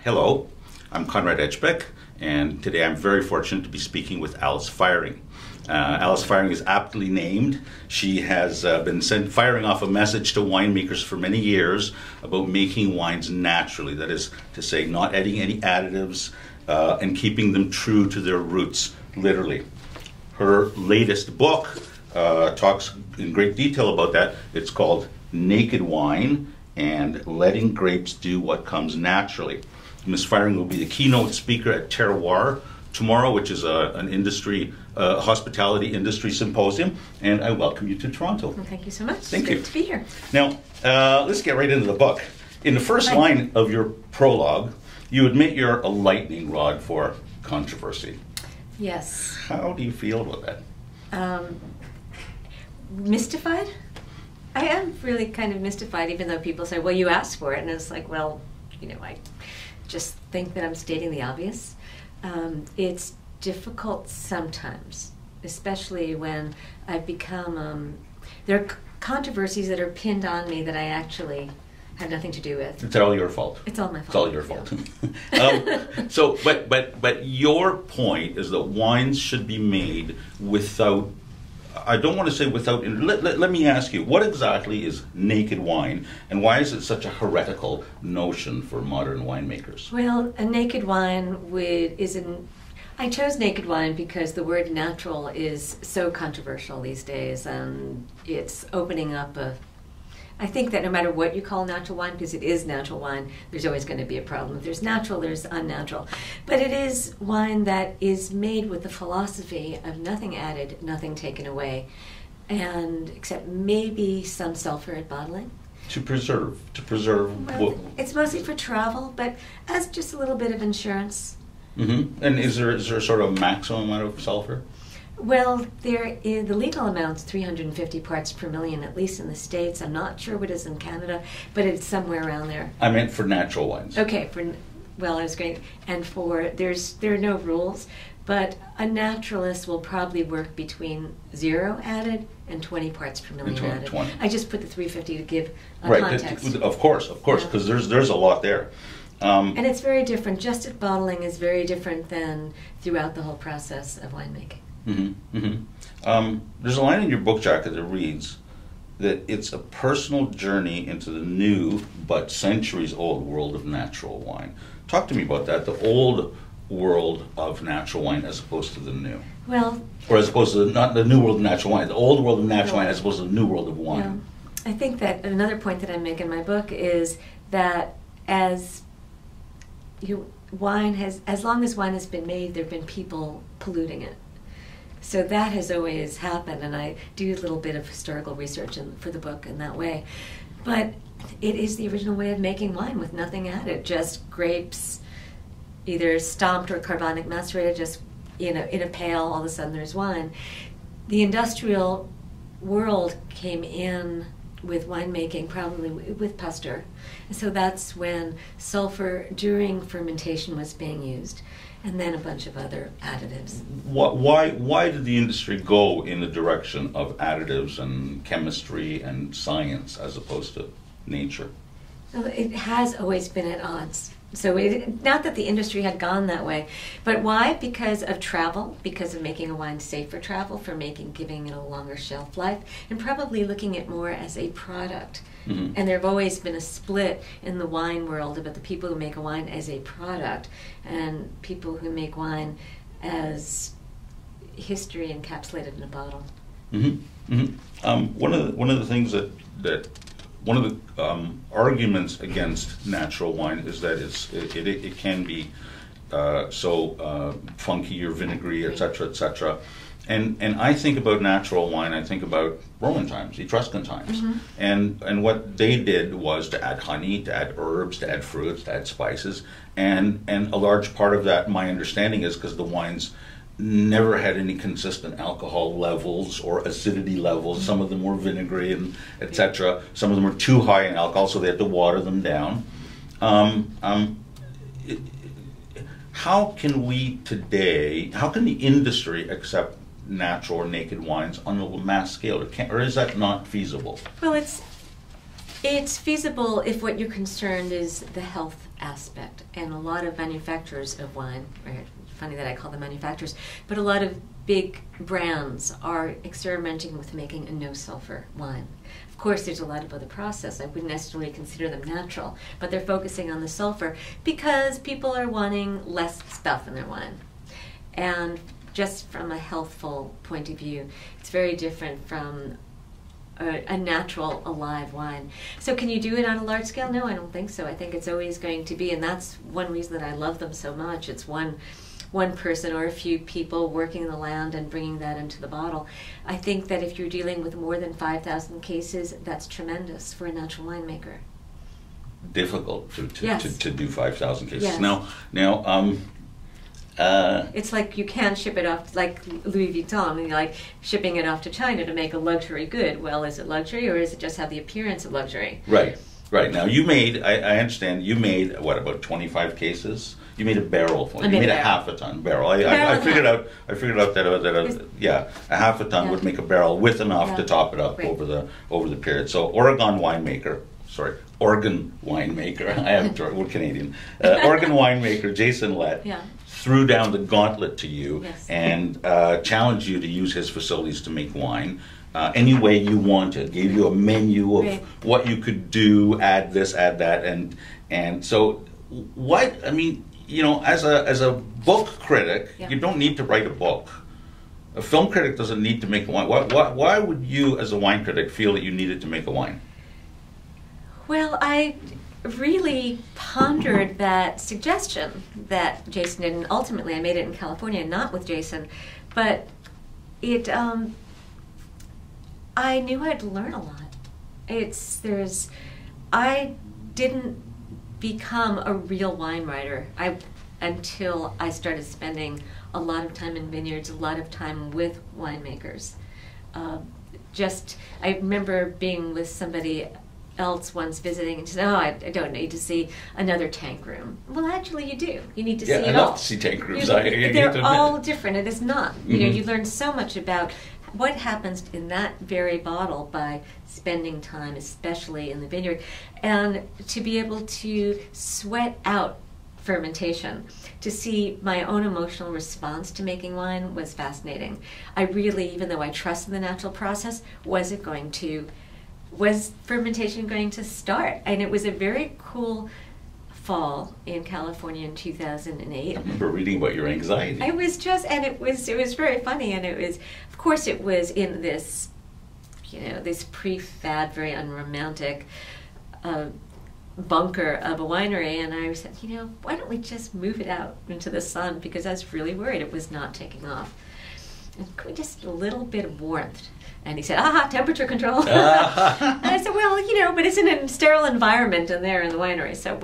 Hello, I'm Konrad Ejbich, and today I'm very fortunate to be speaking with Alice Feiring. Alice Feiring is aptly named. She has been firing off a message to winemakers for many years about making wines naturally. That is to say, not adding any additives and keeping them true to their roots, literally. Her latest book talks in great detail about that. It's called Naked Wine and Letting Grapes Do What Comes Naturally. Ms. Feiring will be the keynote speaker at Terroir tomorrow, which is an industry, hospitality industry symposium, and I welcome you to Toronto. Well, thank you so much. Thank you. Great to be here. Now, let's get right into the book. In the first line of your prologue, you admit you're a lightning rod for controversy. Yes. How do you feel about that? Mystified? I am really kind of mystified, even though people say, well, you asked for it. And it's like, well, you know, I just think that I'm stating the obvious. It's difficult sometimes, especially when I've become, there are controversies that are pinned on me that I actually have nothing to do with. It's all your fault. It's all my fault. It's all your fault. So, but your point is that wines should be made without, I don't want to say without, let me ask you, what exactly is naked wine, and why is it such a heretical notion for modern winemakers? Well, a naked wine I chose naked wine because the word natural is so controversial these days, and it's opening up I think that no matter what you call natural wine, because it is natural wine, there's always going to be a problem. If there's natural, there's unnatural. But it is wine that is made with the philosophy of nothing added, nothing taken away, and except maybe some sulfur at bottling. To preserve. Well, it's mostly for travel, but as just a little bit of insurance. Mm-hmm. And is there sort of a maximum amount of sulfur? Well, the legal amount's 350 parts per million, at least in the States. I'm not sure what it is in Canada, but it's somewhere around there. I meant for natural wines. Okay, well, I was great. And there are no rules, but a naturalist will probably work between 0 added and 20 parts per million added. 20. I just put the 350 to give context. Of course, because there's a lot there. And it's very different. Just at bottling is very different than throughout the whole process of winemaking. Mm-hmm, mm-hmm. There's a line in your book jacket that reads that it's a personal journey into the new but centuries-old world of natural wine. Talk to me about that, the old world of natural wine as opposed to the new. Well, or as opposed to not the new world of natural wine, the old world of natural wine as opposed to the new world of wine. Yeah. I think that another point that I make in my book is that as long as wine has been made, there have been people polluting it. So that has always happened, and I do a little bit of historical research for the book in that way. But it is the original way of making wine with nothing added, just grapes, either stomped or carbonic macerated, just in a pail, all of a sudden there's wine. The industrial world came in with winemaking, probably with Pasteur. And so that's when sulfur during fermentation was being used, and then a bunch of other additives. Why did the industry go in the direction of additives and chemistry and science as opposed to nature? Well, it has always been at odds. So not that the industry had gone that way, but why? Because of travel, because of making a wine safe for travel, for giving it a longer shelf life, and probably looking at more as a product. Mm-hmm. And there have always been a split in the wine world about the people who make a wine as a product and people who make wine as history encapsulated in a bottle. Mm-hmm. Mm-hmm. One of the things that one of the arguments against natural wine is that it can be so funky or vinegary, etc., etc. And I think about natural wine, I think about Roman times, Etruscan times. Mm-hmm. And what they did was to add honey, to add herbs, to add fruits, to add spices. And a large part of that, my understanding, is because the wines never had any consistent alcohol levels or acidity levels. Mm-hmm. Some of them were vinegary and etc. Some of them were too high in alcohol, so they had to water them down. How can the industry accept natural or naked wines on a mass scale, or is that not feasible? Well, It's feasible if what you're concerned is the health aspect. And a lot of manufacturers of wine, funny that I call them manufacturers, but a lot of big brands are experimenting with making a no-sulfur wine. Of course, there's a lot of other process. I wouldn't necessarily consider them natural, but they're focusing on the sulfur because people are wanting less stuff in their wine. And just from a healthful point of view, it's very different from a natural, alive wine. So can you do it on a large scale? No, I don't think so. I think it's always going to be, and that's one reason that I love them so much. It's one person or a few people working the land and bringing that into the bottle. I think that if you're dealing with more than 5,000 cases, that's tremendous for a natural winemaker. Difficult to Yes. to do 5,000 cases. Yes. Now, it's like you can't ship it off, like Louis Vuitton, and like shipping it off to China to make a luxury good. Well, is it luxury or is it just have the appearance of luxury? Right. Now you made, I understand, you made, what, about 25 cases? You made a barrel for it. You made a half a ton barrel. I figured out that a half a ton would make a barrel with enough to top it up over the period. So Oregon winemaker, we're Canadian. Oregon winemaker Jason Lett threw down the gauntlet to you and challenged you to use his facilities to make wine. Any way you wanted, gave you a menu of what you could do, add this, add that, and so what, I mean, you know, as a book critic, you don't need to write a book. A film critic doesn't need to make a wine. Why would you, as a wine critic, feel that you needed to make a wine? Well, I really pondered that suggestion that Jason did, and ultimately I made it in California, not with Jason, but it, I knew I'd learn a lot. I didn't become a real wine writer until I started spending a lot of time in vineyards, a lot of time with winemakers. I remember being with somebody else once visiting and said, I don't need to see another tank room. Well, actually you do. You need to see it all. I love to see tank rooms. They're all different. It is not. You know, you learn so much about what happens in that very bottle by spending time, especially in the vineyard, and to be able to sweat out fermentation, to see my own emotional response to making wine was fascinating. I really, even though I trusted the natural process, was fermentation going to start? And it was a very cool fall in California in 2008. I remember reading about your anxiety. It was very funny, and of course it was in this, this prefab, very unromantic bunker of a winery, and I said, why don't we just move it out into the sun, because I was really worried it was not taking off. And could we just a little bit of warmth? And he said, temperature control. And I said, well, but it's in a sterile environment in there in the winery, so it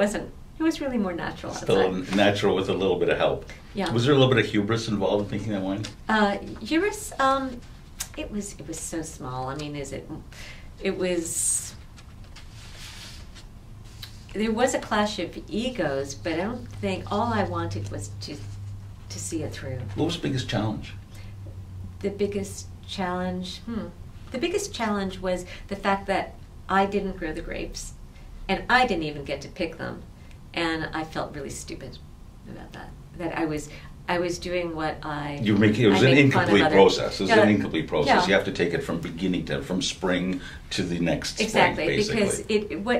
was really more natural. Still natural with a little bit of help. Yeah. Was there a little bit of hubris involved in making that wine? Hubris, it was so small. I mean, there was a clash of egos, but I don't think, all I wanted was to see it through. What was the biggest challenge? The biggest challenge was the fact that I didn't grow the grapes, and I didn't even get to pick them, and I felt really stupid about that. That I was doing what it was an incomplete process. It was an incomplete process. You have to take it from spring to the next spring, basically. Because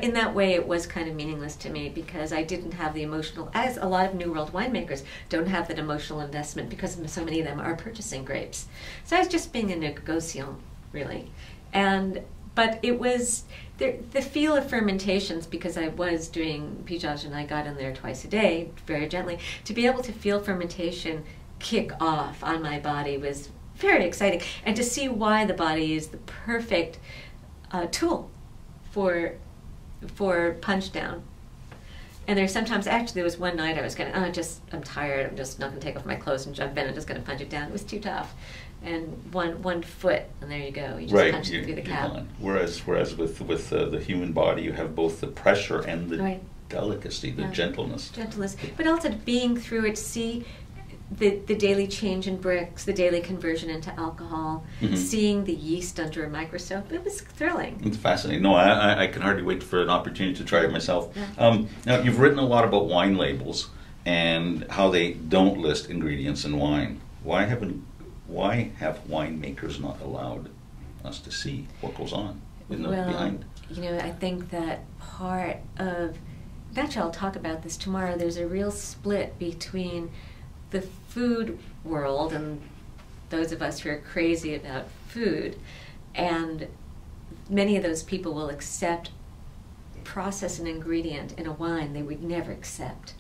in that way it was kind of meaningless to me, because I didn't have the emotional, as a lot of New World winemakers don't have that emotional investment, because so many of them are purchasing grapes. So I was just being a negociant, really. But it was the feel of fermentations, because I was doing pigeage and I got in there twice a day, very gently. To be able to feel fermentation kick off on my body was very exciting, and to see why the body is the perfect tool for punch down. And there was one night I was going, I'm tired, I'm just not going to take off my clothes and jump in, I'm just going to punch it down. It was too tough. And one foot, and there you go. You just punch it through the cap. Whereas with the human body, you have both the pressure and the delicacy, the gentleness. But also being through it, see the daily change in bricks, the daily conversion into alcohol, seeing the yeast under a microscope, it was thrilling. It's fascinating. No, I can hardly wait for an opportunity to try it myself. Yeah. Now, you've written a lot about wine labels and how they don't list ingredients in wine. Why have winemakers not allowed us to see what goes on behind? You know, I think that part of, actually I'll talk about this tomorrow, there's a real split between the food world and those of us who are crazy about food, and many of those people will process an ingredient in a wine they would never accept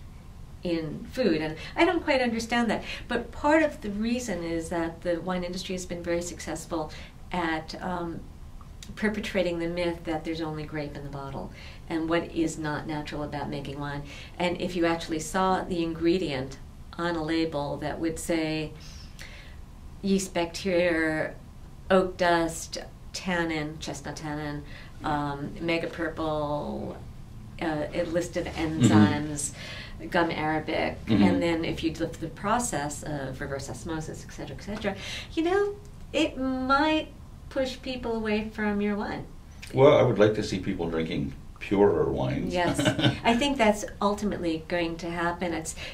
in food, and I don't quite understand that. But part of the reason is that the wine industry has been very successful at perpetrating the myth that there's only grape in the bottle and what is not natural about making wine. And if you actually saw the ingredient on a label that would say yeast bacteria, oak dust, tannin, chestnut tannin, mega purple, a list of enzymes, gum arabic, and then if you look at the process of reverse osmosis, et cetera, you know, it might push people away from your wine. Well, I would like to see people drinking purer wines. Yes, I think that's ultimately going to happen.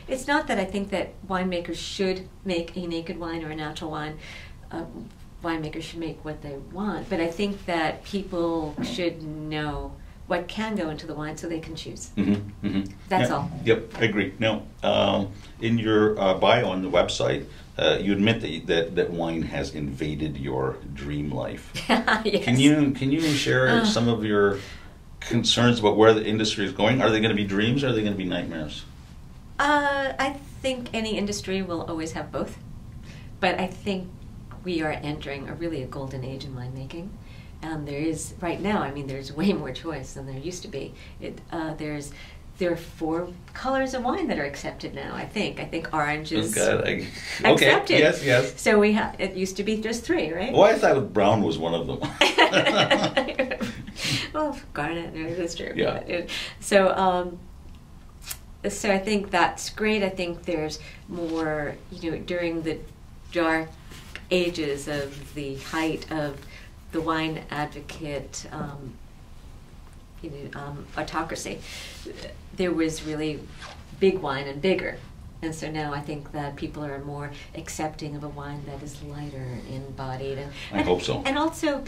It's not that I think that winemakers should make a naked wine or a natural wine. Winemakers should make what they want, but I think that people should know what can go into the wine so they can choose. That's all. Yep, I agree. Now, in your bio on the website, you admit that wine has invaded your dream life. Yes. Can you share some of your concerns about where the industry is going? Are they going to be dreams or are they going to be nightmares? I think any industry will always have both, but I think we are entering a golden age in winemaking. There is, right now, I mean, there's way more choice than there used to be. There are 4 colors of wine that are accepted now, I think. I think orange is okay, accepted. Yes. So it used to be just 3, right? Well, I thought brown was one of them. Well, garnet, that's true. Yeah. So I think that's great. I think there's more, during the dark ages of the height of the wine advocate autocracy, there was really big wine and bigger. And so now I think that people are more accepting of a wine that is lighter in bodied. I hope so. And also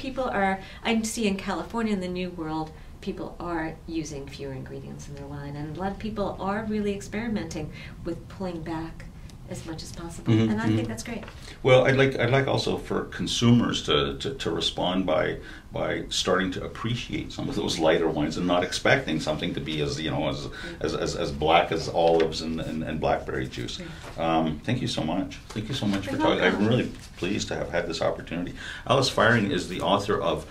I see in California, in the New World, people are using fewer ingredients in their wine. And a lot of people are really experimenting with pulling back as much as possible, and I think that's great. Well, I'd like also for consumers to respond by starting to appreciate some of those lighter wines and not expecting something to be as black as olives and blackberry juice. Thank you so much. Thank you so much for talking. I'm really pleased to have had this opportunity. Alice Feiring is the author of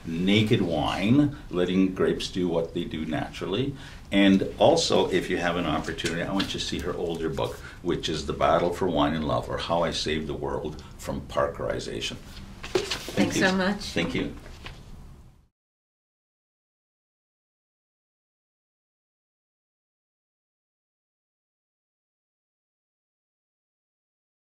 Naked Wine, Letting Grapes Do What They Do Naturally. And also, if you have an opportunity, I want you to see her older book, which is The Battle for Wine and Love, or How I Saved the World from Parkerization. Thanks so much. Thank you.